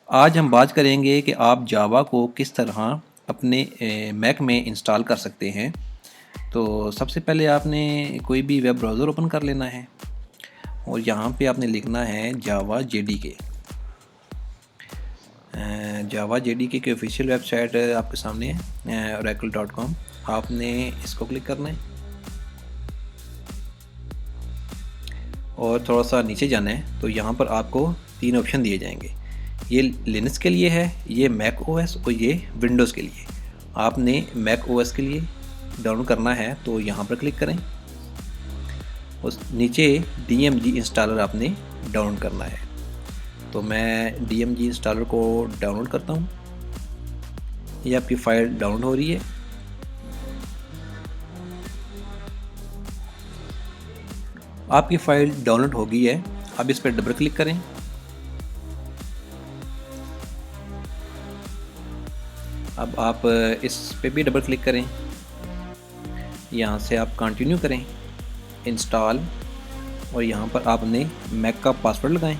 आज हम बात करेंगे कि आप जावा को किस तरह अपने मैक में इंस्टॉल कर सकते हैं। तो सबसे पहले आपने कोई भी वेब ब्राउज़र ओपन कर लेना है और यहाँ पे आपने लिखना है जावा JDK। जावा JDK की ऑफिशियल वेबसाइट आपके सामने है oracle.com। आपने इसको क्लिक करना है और थोड़ा सा नीचे जाना है। तो यहाँ पर आपको 3 ऑप्शन दिए जाएंगे। ये लिनक्स के लिए है, ये मैक ओएस और ये विंडोज़ के लिए। आपने मैक ओएस के लिए डाउनलोड करना है तो यहाँ पर क्लिक करें। उस नीचे DMG इंस्टॉलर आपने डाउनलोड करना है। तो मैं DMG इंस्टॉलर को डाउनलोड करता हूँ। ये आपकी फ़ाइल डाउनलोड हो रही है। आपकी फ़ाइल डाउनलोड हो गई है। अब इस पर डबल क्लिक करें। अब आप इस पे भी डबल क्लिक करें। यहाँ से आप कंटिन्यू करें, इंस्टॉल, और यहाँ पर आपने मैक का पासवर्ड लगाएं।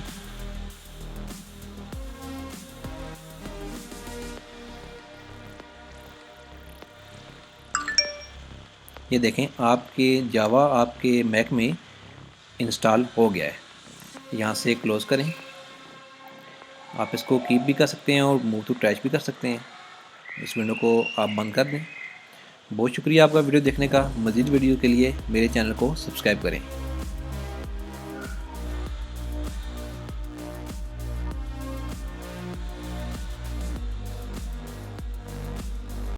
ये देखें आपके जावा आपके मैक में इंस्टॉल हो गया है। यहाँ से क्लोज़ करें। आप इसको कीप भी कर सकते हैं और मूव टू ट्रैश भी कर सकते हैं। इस विंडो को आप बंद कर दें। बहुत शुक्रिया आपका वीडियो देखने का। मज़ीद वीडियो के लिए मेरे चैनल को सब्सक्राइब करें।